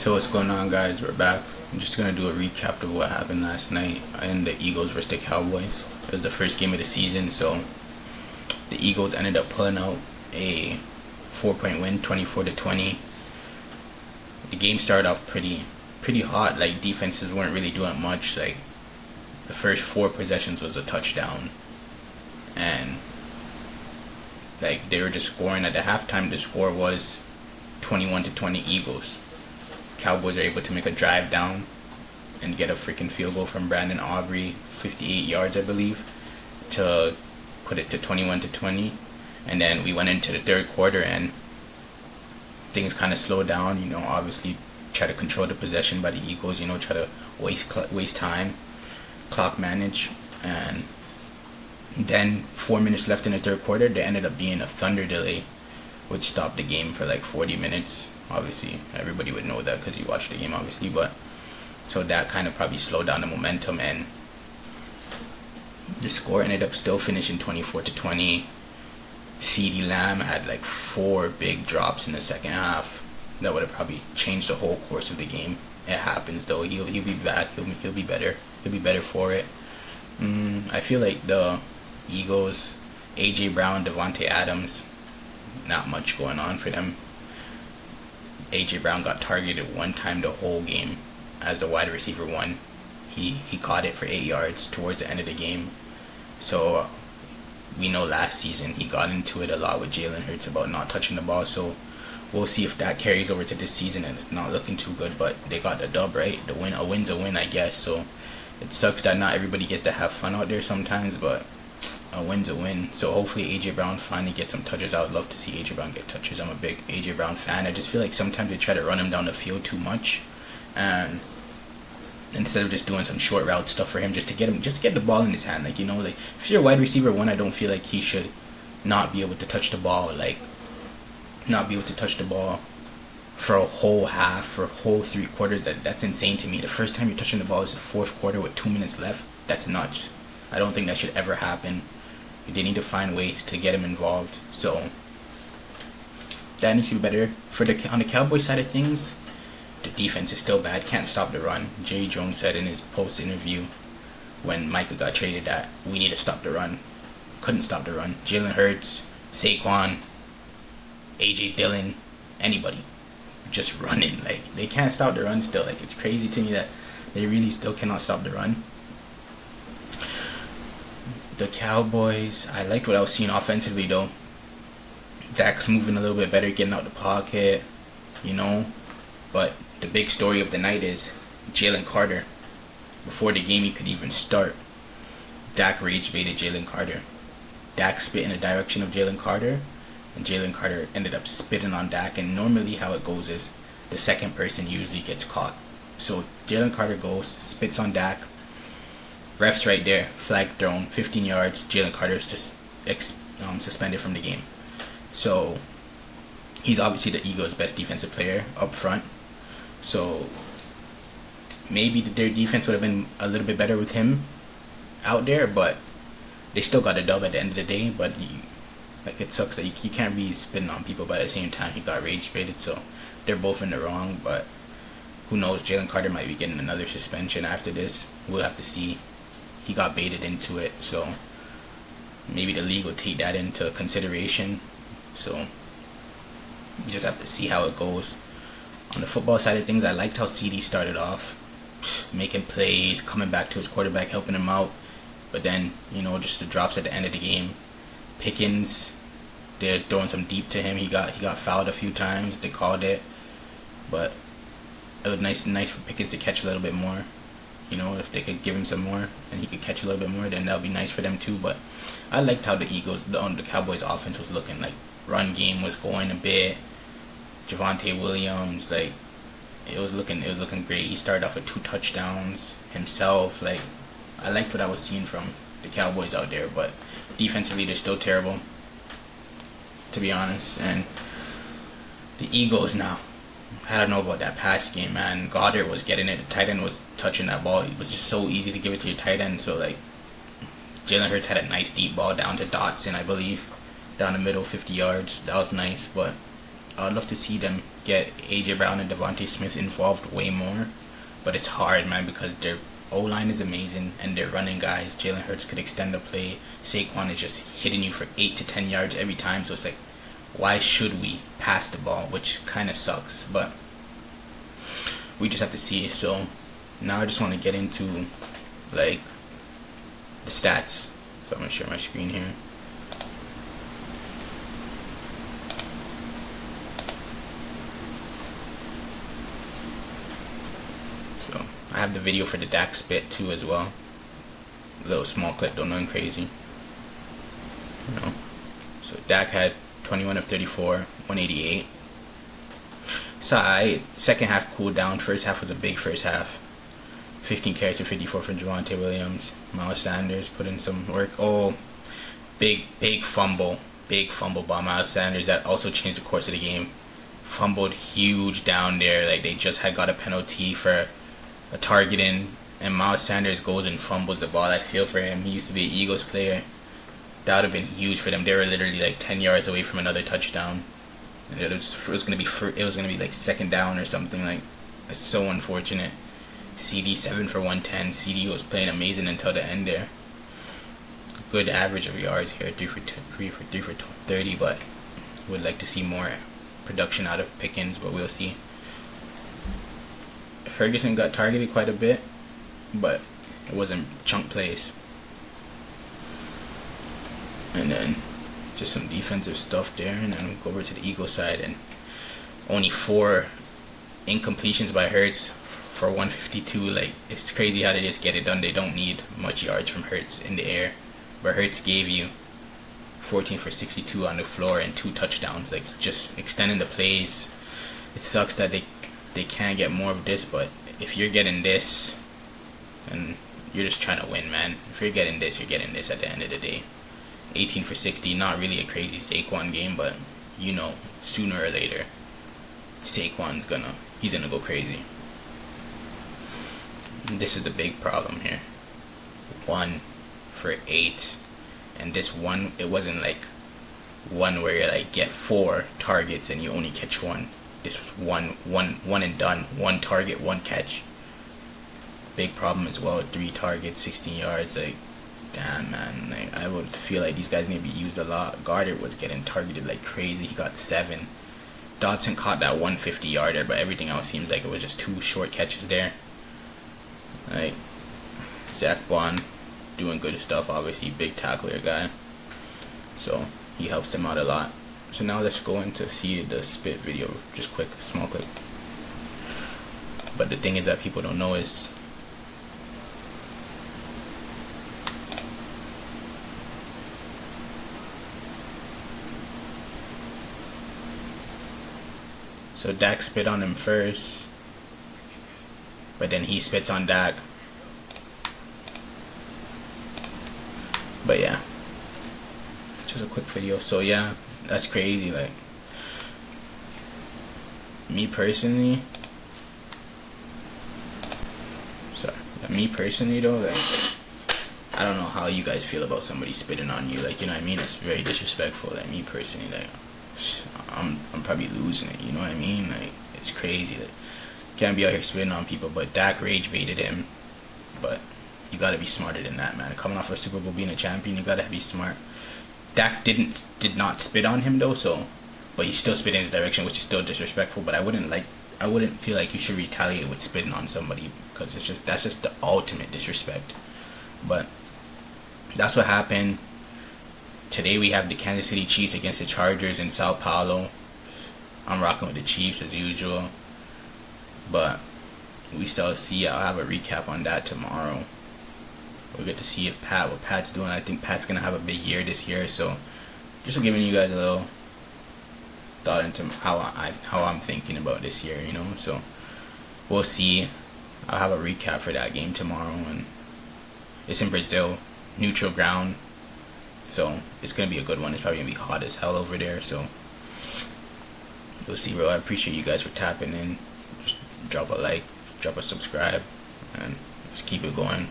So what's going on, guys? We're back. I'm just gonna do a recap of what happened last night in the Eagles versus the Cowboys. It was the first game of the season, so the Eagles ended up pulling out a 4-point win, 24-20. The game started off pretty hot. Like, defenses weren't really doing much. Like, the first 4 possessions was a touchdown, and like they were just scoring. At the halftime, the score was 21-20 Eagles. Cowboys are able to make a drive down and get a freaking field goal from Brandon Aubrey, 58 yards, I believe, to put it to 21-20. And then we went into the third quarter and things kind of slowed down. Obviously try to control the possession by the Eagles. Try to waste time, clock manage, and then 4 minutes left in the third quarter, there ended up being a thunder delay, which stopped the game for like 40 minutes. Obviously, everybody would know that because you watched the game, obviously. But so that kind of probably slowed down the momentum, and the score ended up still finishing 24-20. CeeDee Lamb had like 4 big drops in the second half that would have probably changed the whole course of the game. It happens though. He'll be back. He'll be better. He'll be better for it. I feel like the Eagles, AJ Brown, Devontae Adams, not much going on for them. AJ Brown got targeted one time the whole game as the wide receiver 1. He caught it for 8 yards towards the end of the game. So we know last season he got into it a lot with Jalen Hurts about not touching the ball. So we'll see if that carries over to this season, and it's not looking too good. But they got the dub, right? A win's a win, I guess. So it sucks that not everybody gets to have fun out there sometimes, but a win's a win. So hopefully AJ Brown finally gets some touches. I would love to see AJ Brown get touches. I'm a big AJ Brown fan. I just feel like sometimes they try to run him down the field too much, and instead of just doing some short route stuff for him, just to get the ball in his hand. Like, if you're a wide receiver 1, I don't feel like he should not be able to touch the ball. Like, not be able to touch the ball for a whole half, for a whole 3 quarters. That's insane to me. The first time you're touching the ball is the 4th quarter with 2 minutes left. That's nuts. I don't think that should ever happen. They need to find ways to get him involved. So that needs to be better. On the Cowboys side of things, the defense is still bad. Can't stop the run. Jerry Jones said in his post interview when Micah got traded that we need to stop the run. Couldn't stop the run. Jalen Hurts, Saquon, AJ Dillon, anybody just running. Like, they can't stop the run still. Like, it's crazy to me that they really still cannot stop the run. The Cowboys, I liked what I was seeing offensively though. Dak's moving a little bit better, getting out the pocket, But the big story of the night is Jalen Carter. Before the game he could even start, Dak rage baited Jalen Carter. Dak spit in the direction of Jalen Carter, and Jalen Carter ended up spitting on Dak. And normally how it goes is the second person usually gets caught. So Jalen Carter goes, spits on Dak. Ref's right there, flag thrown, 15 yards. Jalen Carter is just suspended from the game. So he's obviously the Eagles' best defensive player up front. So maybe their defense would have been a little bit better with him out there, but they still got a dub at the end of the day. But it sucks that you can't be spitting on people, but at the same time he got rage baited, so they're both in the wrong. But who knows? Jalen Carter might be getting another suspension after this. We'll have to see. He got baited into it, so maybe the league will take that into consideration. So you just have to see how it goes. On the football side of things, I liked how CeeDee started off, making plays, coming back to his quarterback, helping him out. But then, just the drops at the end of the game. Pickens, they're throwing some deep to him. He got fouled a few times. They called it, but it was nice for Pickens to catch a little bit more. If they could give him some more and he could catch a little bit more, then that would be nice for them too. But I liked how the Cowboys offense was looking. Like, run game was going a bit. Javonte Williams, like, it was looking great. He started off with 2 touchdowns himself. Like, I liked what I was seeing from the Cowboys out there, but defensively they're still terrible, to be honest. And the Eagles now, I don't know about that pass game, man. Goddard was getting it. The tight end was touching that ball. It was just so easy to give it to your tight end. So, like, Jalen Hurts had a nice deep ball down to Dotson, I believe, down the middle, 50 yards. That was nice, but I'd love to see them get AJ Brown and Devontae Smith involved way more, but it's hard, man, because their O-line is amazing and they're running guys. Jalen Hurts could extend the play. Saquon is just hitting you for 8 to 10 yards every time, so it's like, why should we pass the ball, which kind of sucks, but we just have to see. So now I just want to get into like the stats. So I'm going to share my screen here. So I have the video for the Dak spit too as well. A little small clip, don't nothing crazy. You know. So Dak had 21 of 34, 188. So second half cooled down. First half was a big first half. 15 carries to 54 for Javonte Williams. Miles Sanders put in some work. Oh, big fumble. Big fumble by Miles Sanders. That also changed the course of the game. Fumbled huge down there. Like they just had got a penalty for a targeting. And Miles Sanders goes and fumbles the ball. I feel for him. He used to be an Eagles player. That would have been huge for them. They were literally like 10 yards away from another touchdown. And it was gonna be like second down or something. Like, it's so unfortunate. CD 7 for 110. CD was playing amazing until the end there. Good average of yards here, 3 for 30, but would like to see more production out of Pickens, but we'll see. Ferguson got targeted quite a bit, but it wasn't chunk plays. And then just some defensive stuff there, and then we'll go over to the Eagles side, and only 4 incompletions by Hurts for 152. Like, it's crazy how they just get it done. They don't need much yards from Hurts in the air, but Hurts gave you 14 for 62 on the floor and 2 touchdowns. Like, just extending the plays. It sucks that they can't get more of this, but if you're getting this, and you're just trying to win, man. If you're getting this, you're getting this at the end of the day. 18 for 60, not really a crazy Saquon game, but you know, sooner or later, Saquon's gonna go crazy. This is the big problem here. 1 for 8, and this one, it wasn't like one where you like get 4 targets and you only catch 1. This was one and done. 1 target, 1 catch. Big problem as well. 3 targets, 16 yards. Like, damn, man. Like, I would feel like these guys need to be used a lot. Goddard was getting targeted like crazy. He got 7. Dotson caught that 150-yarder, but everything else seems like it was just 2 short catches there. Like, Zach Bond doing good stuff. Obviously, big tackler guy. So he helps them out a lot. So now let's go into see the spit video. Just quick, small clip. But the thing is that people don't know is, so Dak spit on him first, but then he spits on Dak. But yeah, just a quick video. So yeah, that's crazy. Like, me personally though, like, I don't know how you guys feel about somebody spitting on you. Like, you know what I mean? It's very disrespectful. Like, me personally, like, I'm probably losing it, you know what I mean? Like, it's crazy. Like, can't be out here spitting on people, but Dak rage baited him. But you gotta be smarter than that, man. Coming off a Super Bowl, being a champion, you gotta be smart. Dak did not spit on him though, so, but he still spit in his direction, which is still disrespectful. But I wouldn't feel like you should retaliate with spitting on somebody, because that's just the ultimate disrespect. But that's what happened. Today we have the Kansas City Chiefs against the Chargers in Sao Paulo. I'm rocking with the Chiefs as usual, but we still see. I'll have a recap on that tomorrow. We'll get to see if what Pat's doing. I think Pat's gonna have a big year this year. So just giving you guys a little thought into how I'm thinking about this year, you know. So we'll see. I'll have a recap for that game tomorrow, and it's in Brazil, neutral ground. So it's gonna be a good one. It's probably gonna be hot as hell over there. So we'll see, bro. I appreciate you guys for tapping in. Just drop a like, drop a subscribe, and just keep it going.